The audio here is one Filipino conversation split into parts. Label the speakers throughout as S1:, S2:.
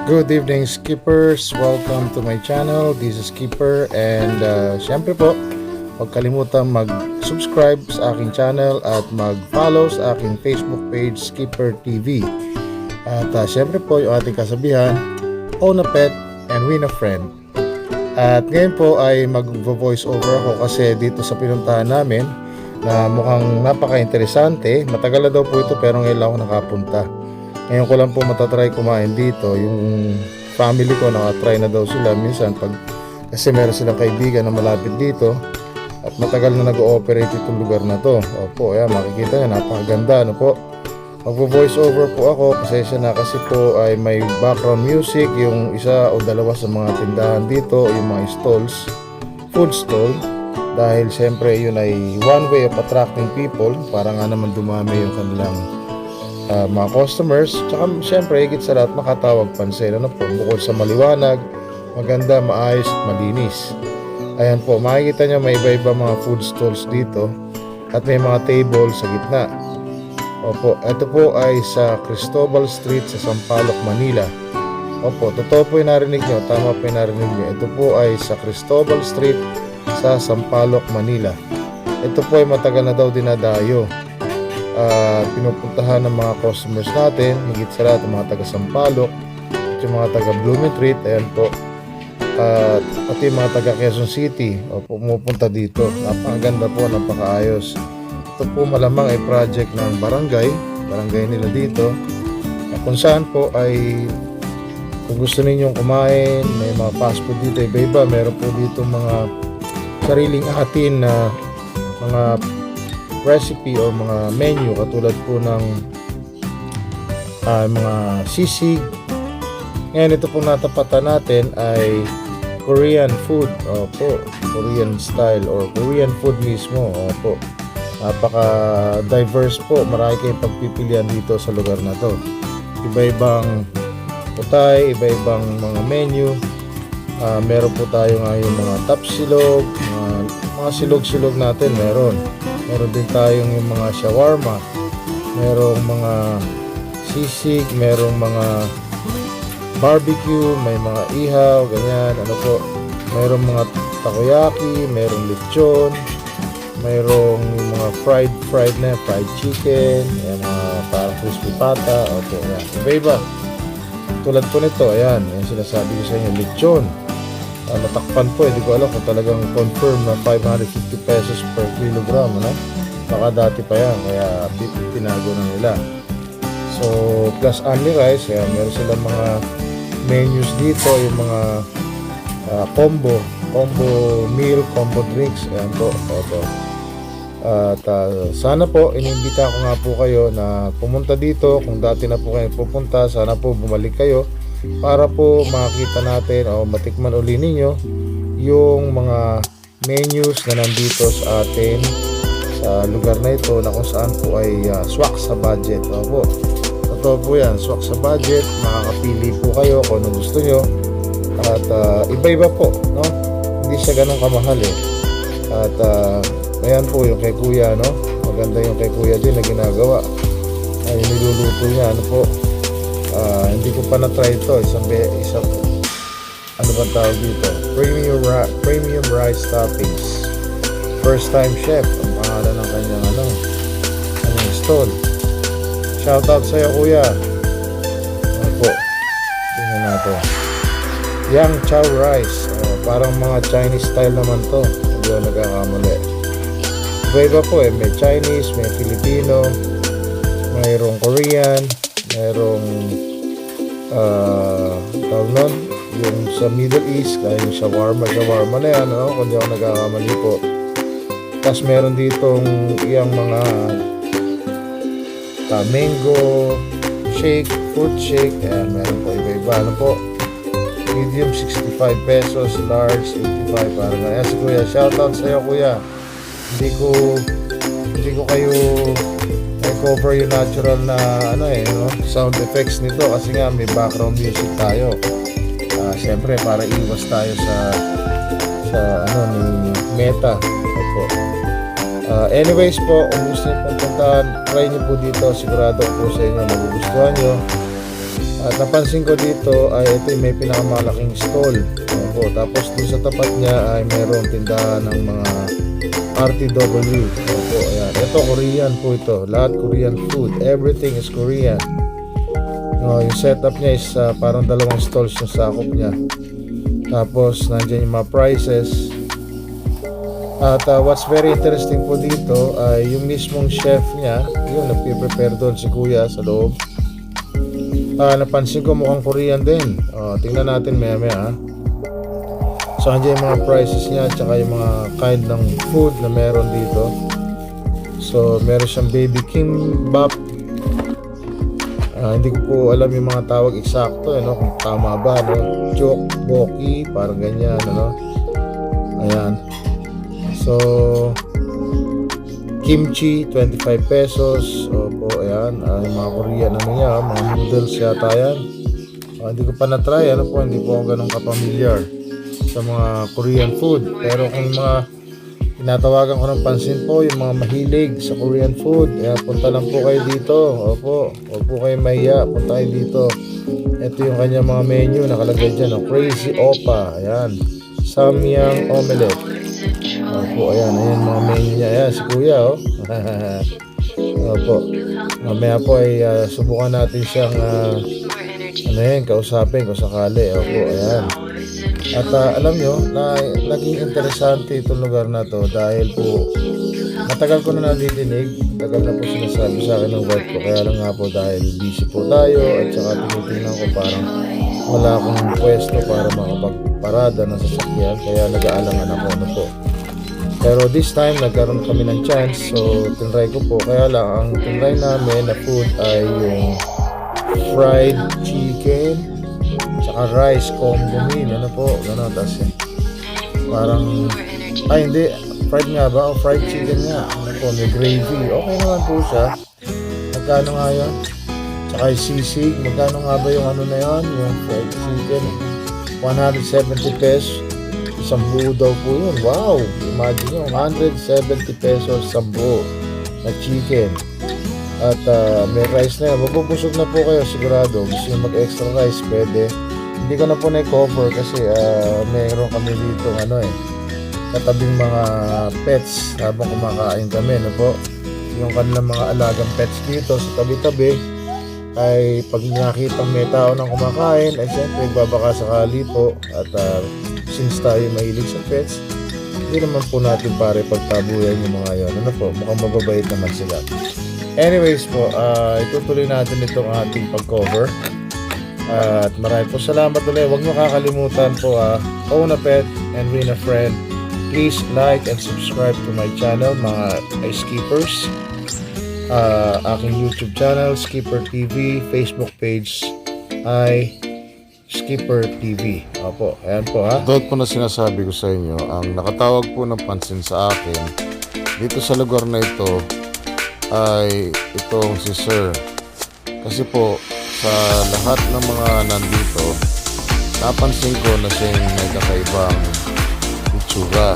S1: Good evening, skippers. Welcome to my channel. This is Skipper, and syempre po, huwag kalimutan mag-subscribe sa aking channel at mag-follow sa aking Facebook page, Skipper TV. At syempre po, yung ating kasabihan, own a pet and win a friend. At ngayon po ay mag-voice over ako kasi dito sa pinuntahan namin na mukhang napaka-interesante. Matagal na daw po ito pero ngayon lang ako nakapunta. Ngayon ko lang po matatry kumain dito. Yung family ko nakatry na daw sila minsan kasi meron silang kaibigan na malapit dito at matagal na nag-ooperate itong lugar na to. Opo, ayan, makikita nyo, napakaganda, ano po. Magvo-voice over po ako, pasensya na kasi po ay may background music, yung isa o dalawa sa mga tindahan dito, yung mga stalls, food stall, dahil siyempre yun ay one way of attracting people para nga naman dumami yung kanilang mga customers. Tsaka siyempre higit sa lahat makatawag pansin, ano po, bukod sa maliwanag, maganda, maayos at malinis. Ayan po, makikita nyo may iba-iba mga food stalls dito at may mga table sa gitna. Opo, ito po ay sa Cristobal Street sa Sampaloc, Manila. Opo, totoo po yung narinig nyo, tama po yung narinig nyo. Ito po ay sa Cristobal Street sa Sampaloc, Manila. Ito po ay matagal na daw dinadayo. Pinupuntahan ng mga customers natin, higit sa lahat ng mga taga Sampaloc at yung mga taga Blumentritt, ayan po, at yung mga taga Quezon City, pumupunta dito. Napakaganda po, napakaayos. Ito po malamang ay project ng barangay nila dito, kung saan po ay kung gusto ninyong kumain, may mga fast food dito, iba-iba. Meron po dito mga sariling atin na mga recipe o mga menu katulad po ng mga sisig. Ngayon ito pong natapatan natin ay Korean food. Opo, Korean style or Korean food mismo. Opo, napaka diverse po, marami kayong pagpipilian dito sa lugar na to. Iba-ibang putay, iba-ibang mga menu. Meron po tayo ngayon mga tapsilog, mga silog-silog natin meron din tayong yung mga shawarma, merong mga sisig, merong mga barbecue, may mga ihaw, ganyan, ano po, merong mga takoyaki, merong lechon, merong yung mga fried chicken, ayan, mga parang crispy pata, opo, ayan, iba-iba. Tulad po nito, ayan sinasabi ko sa inyo, lechon. Natakpan po, hindi ko alam kung talagang confirm na 550 pesos per kilogram, ano? Baka dati pa yan, kaya tinago na nila. So, plus only rice, kaya meron silang mga menus dito, yung mga combo meal, combo drinks, ayan po, opo. At sana po, inimbita ko nga po kayo na pumunta dito. Kung dati na po kayo pupunta, sana po bumalik kayo para po makita natin o matikman uli ninyo yung mga menus na nandito sa atin sa lugar na ito, na kung saan po ay swak sa budget. Opo, totoo po yan, swak sa budget. Makakapili po kayo kung ano gusto nyo at iba-iba po, no? Hindi siya ganun kamahal eh. At ayan po yung kay kuya, no? Maganda yung kay kuya din na ginagawa. Ay, niluluto niya, ano po, hindi ko pa na-try ito. Isang ano ba tawag dito? Premium rice toppings. First time chef ang pangalan ng kanyang kanyang stall. Shoutout sa'yo, kuya. Ano po, tingnan natin. Yang chow rice, parang mga Chinese style naman to, hindi ako nagkakamali. Iba-iba po eh, may Chinese, may Filipino, mayroong Korean, mayroong tawag nun, yung sa Middle East, kaya yung shawarma na yan, no? Kung di ako nagkakamali po. Tapos meron ditong iyang mga mango shake, fruit shake, ayan, meron po iba-iba, ano po, medium 65 pesos, large 85, parang ayan si kuya. Shoutout sa'yo, kuya. Hindi ko kayo cover yung natural na sound effects nito kasi nga may background music tayo. Siyempre para iwas tayo sa ni Meta. Opo. Anyways po, kung gusto nyo puntahan, try nyo po dito, sigurado po sa inyo magugustuhan nyo. At napansin ko dito ay ito yung may pinakamalaking stall. Opo, tapos dun sa tapat niya ay mayroong tindahan ng mga RTW. Opo, ayan. Ito Korean po ito. Lahat Korean food. Everything is Korean. Yung setup niya is parang dalawang stalls yung sakop niya. Tapos nandiyan yung mga prices. At what's very interesting po dito ay yung mismong chef niya, yung nagpiprepare doon si kuya sa loob. Napansin ko mukhang Korean din. Tingnan natin maya maya. So nandiyan yung mga prices niya at saka yung mga kind ng food na meron dito. So meron siyang baby kimbap. Hindi ko po alam yung mga tawag eksakto, kung tama ba, Jokboki, parang ganyan, ayan. So kimchi 25 pesos. Opo, ayan, yung mga Korean niya, mga noodles yata yan. Hindi ko pa na-try, hindi po ako ganun kapamilyar sa mga Korean food. Pero kung mga tinatawagan ko ng pansin po, yung mga mahilig sa Korean food, punta lang po kayo dito. Opo, huwag po kayo mahiya, punta kayo dito. Ito yung kanyang mga menu, nakalagay dyan, Crazy Opa, ayan, Samyang Omelette. Opo, ayan mga menu niya, ayan, si kuya, Opo, mamaya po ay subukan natin siyang kausapin kung sakali. Opo, ayan. At alam nyo, naging interesante itong lugar na to dahil po matagal ko na nadidinig, matagal na po sinasabi sa akin ng wife ko, kaya lang nga po dahil busy po tayo at saka tinitingnan ko parang wala akong pwesto para makapagparada ng sasakyan, kaya nag-aalangan ako po. Pero this time nagkaroon kami ng chance, so tinry ko po, kaya lang ang tinry namin na food ay yung fried chicken tsaka rice combo meal, gano'n, tas parang, hindi, fried nga ba, o fried chicken nga, may gravy, okay naman po siya. Magkano nga yun? Tsaka yung sisig, magkano nga ba yung na yun, yung fried chicken, 170 pesos, isang buo daw po yun. Wow, imagine nyo, 170 pesos isang buo na chicken. At may rice na yan, mabubusog na po kayo sigurado. Gusto nyo mag-extra rice, pwede. Hindi ko na po na-cover kasi mayroon kami dito katabing mga pets habang kumakain kami, po. Yung kanilang mga alagang pets dito sa tabi-tabi ay pag nakita may tao nang kumakain ay siyempre babaka sakali po. At since tayo mahilig sa pets, hindi naman po natin pare pagtabuyan yung mga yon, mukhang mababait naman sila. Anyways po, itutuloy natin itong ating pag-cover. At maraming po salamat ulit. Huwag nyo kakalimutan po, own a pet and win a friend. Please like and subscribe to my channel, mga iSkippers. Aking YouTube channel, Skipper TV. Facebook page ay Skipper TV. Opo, ayan po Doon po na sinasabi ko sa inyo, ang nakatawag po ng pansin sa akin dito sa lugar na ito ay itong si Sir. Kasi po, sa lahat ng mga nandito, napansin ko na siya may kakaibang itsura.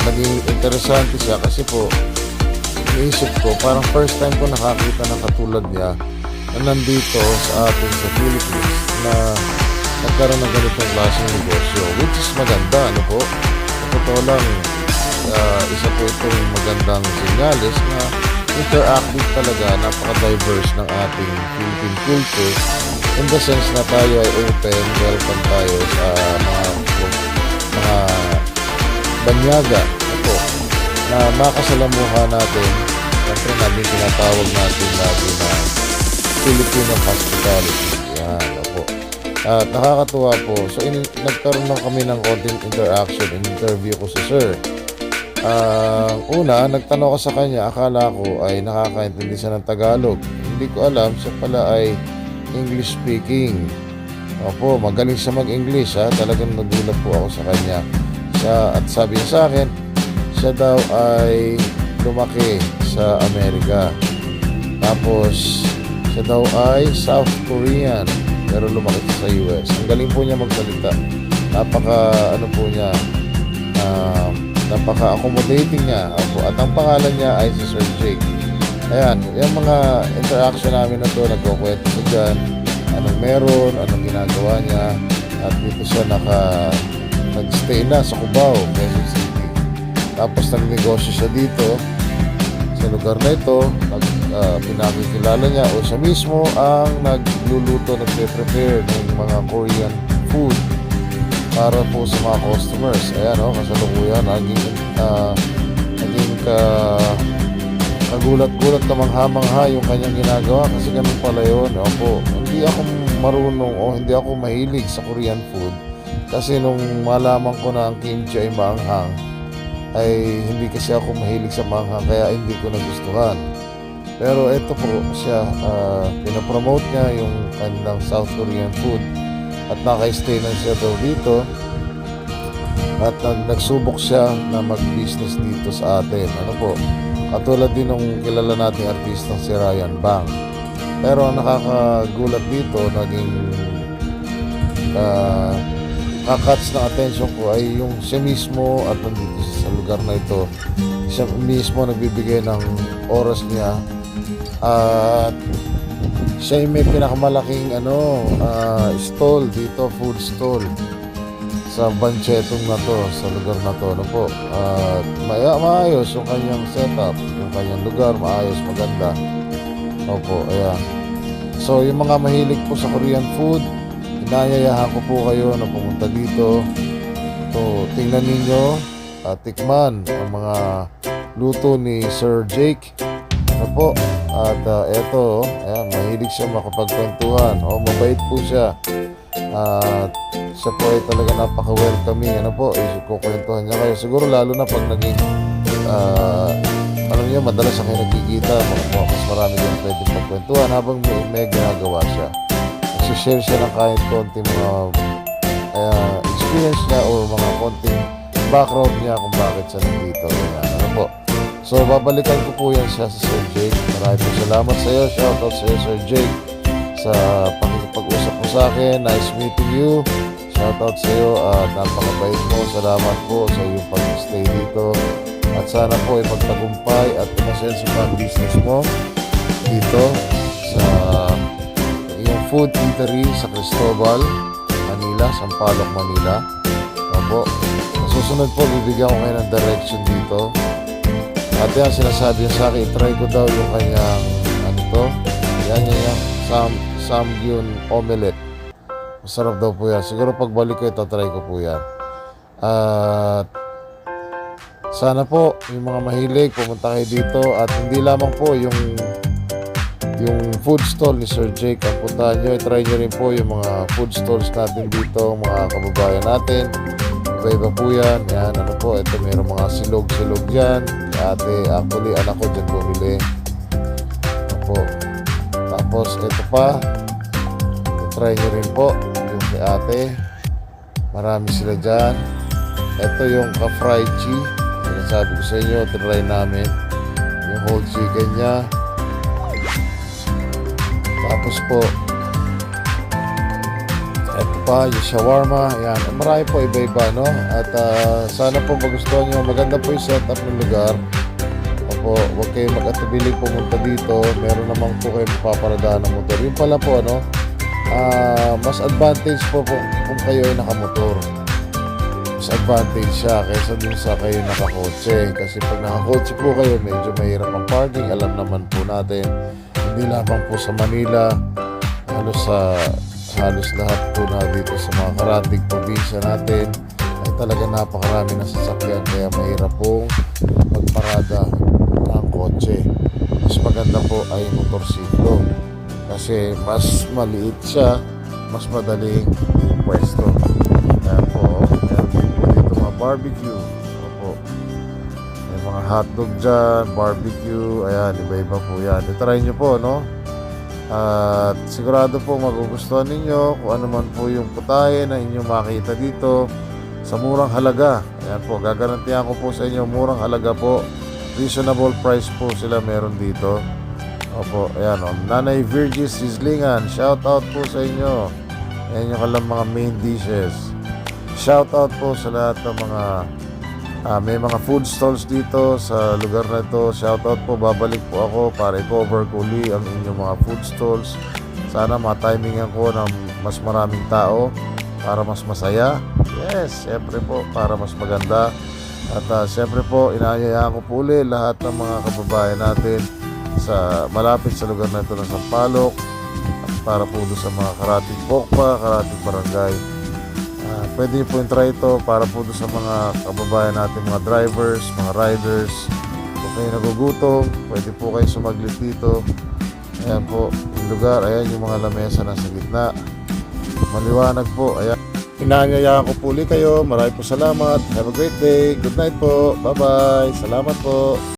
S1: Naging interesante siya kasi po, iniisip ko, parang first time ko nakakita ng katulad niya na nandito sa atin sa Philippines na nagkaroon ng ganitong klaseng negosyo, which is maganda, po. Sa totoo lang, isa po itong magandang senyales na interactive talaga, napaka-diverse ng ating Philippine culture in the sense na tayo ay open, welcome tayo sa mga banyaga na makasalamuha natin. Siyempre namin tinatawag natin lagi na Filipino hospitality. Yan, At nakakatuwa po. So nagkaroon lang kami ng konting interaction in interview ko si Sir. Una, nagtanong ko sa kanya, akala ko ay nakakaintindi siya ng Tagalog. Hindi ko alam, siya pala ay English speaking. Opo, magaling siya mag-English, talagang nagulat po ako sa kanya. At sabi niya sa akin, siya daw ay lumaki sa Amerika. Tapos, siya daw ay South Korean, pero lumaki sa US. Ang galing po niya magsalita. Napaka-accommodating niya. At ang pangalan niya ay si Sir Jake. Ayan, yung mga interaction namin na to, nagkukwento siya dyan, anong meron, anong ginagawa niya, at dito siya nag-stay na sa Cubao, Quezon City. Tapos nagnegosyo siya dito, sa lugar na ito, pinakikilala niya, o siya mismo ang nagluluto, nagpe-prepare ng mga Korean food para po sa mga customers. Ayan o, kasalukuyan, naging nagulat-gulat na mangha-mangha yung kanyang ginagawa kasi ganun pala yun. Opo, hindi ako marunong o hindi ako mahilig sa Korean food kasi nung malaman ko na ang kimchi ay maanghang, ay hindi kasi ako mahilig sa maanghang kaya hindi ko nagustuhan. Pero ito po siya, pinapromote niya yung kanilang South Korean food at naka-stay na siya daw dito at nagsubok siya na mag-business dito sa atin. Ano po, katulad din ng kilala nating artistang si Ryan Bang. Pero ang nakakagulat dito, naging kakats ng attention ko ay yung siya mismo at nandito sa lugar na ito, siya mismo nagbibigay ng oras niya at siya ay may pinakamalaking stall dito, food stall sa Banchetong na to, sa lugar na to, ano po. Maayos yung kanyang setup, yung kanyang lugar, maayos, maganda. Opo, ayan. So, yung mga mahilig po sa Korean food, inayayahan ko po kayo na pumunta dito. So, tingnan ninyo at tikman ang mga luto ni Sir Jake. Ano po? At eto, ayan, mahilig siya makapagkwentuhan. Mabait po siya. At siya po ay talaga napaka-welcoming. Ano po, kukwentuhan niya kayo. Siguro lalo na pag naging, alam niyo, madalas ako nagkikita. Mas marami din pwedeng magkwentuhan habang may ginagawa siya. Share siya ng kahit konting mga experience niya o mga konting background niya kung bakit siya nandito. Ano po. So, babalikan ko po yan siya sa Sir Jake. Maraming po salamat sa iyo. Shoutout sa iyo, Sir Jake, sa pakikipag-usap mo sa akin. Nice meeting you. Shoutout sa iyo at napakabait mo. Salamat po sa iyong pag-stay dito. At sana po ay magtagumpay at umasenso pa ang business mo dito sa food eatery sa Cristobal, Manila, Sampaloc, Manila. Opo. Susunod po, bibigyan ko kayo ng direction dito. At yan, sinasabi niya sa akin, try ko daw yung kanyang, yan, samgyun omelette. Masarap daw po yan. Siguro pagbalik ko, try ko po yan. At sana po, yung mga mahilig, pumunta kayo dito. At hindi lamang po yung food stall ni Sir Jake ang puntahan nyo, try nyo rin po yung mga food stalls natin dito, mga kababayan natin. Iba-iba po yan. Yan, ano po, ito mayroong mga silog-silog yan. Ate, actually, anak ko dyan bumili. Ano po. Tapos, ito pa. Try nyo rin po yung kay ate. Marami sila dyan. Ito yung ka-fried chi. Sabi ko sa inyo, try namin. Yung whole chicken niya. Tapos po, ito pa, yung shawarma. Ayan, marami po iba-iba, no? At sana po magustuhan nyo. Maganda po yung setup ng lugar. Opo, huwag kayo mag-atubiling pumunta dito. Meron naman po kayo mapaparadaan ng motor. Yung pala po, mas advantage po kung kayo ay nakamotor. Mas advantage siya kaysa dun sa kayo nakakotse. Kasi pag nakakotse po kayo, medyo mahirap ang parking. Alam naman po natin. Hindi lamang po sa Manila, halos lahat po na dito sa mga karatig probinsya natin ay talaga napakarami ng sasakyan kaya mahirap pong magparada ng kotse. Mas maganda po ay motorsiklo kasi mas maliit siya, mas madaling pwesto. Kaya po, meron din po dito mga barbecue. Opo. May mga hotdog dyan, barbecue, ayan, iba-iba po yan. I-try nyo po, no? At sigurado po magugustuhan ninyo kung ano man po yung putahe na inyong makita dito sa murang halaga. Ayan po, gagarantihan ko po sa inyo, murang halaga po. Reasonable price po sila meron dito. Opo, ayan o. Nanay Virgis Sislingan, shout out po sa inyo. Ayan yung kalang mga main dishes. Shout out po sa lahat ng mga May mga food stalls dito sa lugar na ito. Shoutout po, babalik po ako para i-cover ko uli ang inyong mga food stalls. Sana matimingan ko ng mas maraming tao para mas masaya. Yes, syempre po, para mas maganda. At syempre po, inaanyayaan ko po uli lahat ng mga kababayan natin sa malapit sa lugar na ito ng Sampaloc at para po doon sa mga karating Pokpa, karating barangay. Pwede nyo po try ito para po doon sa mga kababayan natin, mga drivers, mga riders. Kung kayo nagugutom, pwede po kayo sumaglit dito. Ayan po, yung lugar, ayan yung mga lamesa nasa gitna. Maliwanag po, ayan. Inaanyayaan ko po ulit kayo. Maraming po salamat. Have a great day. Good night po. Bye-bye. Salamat po.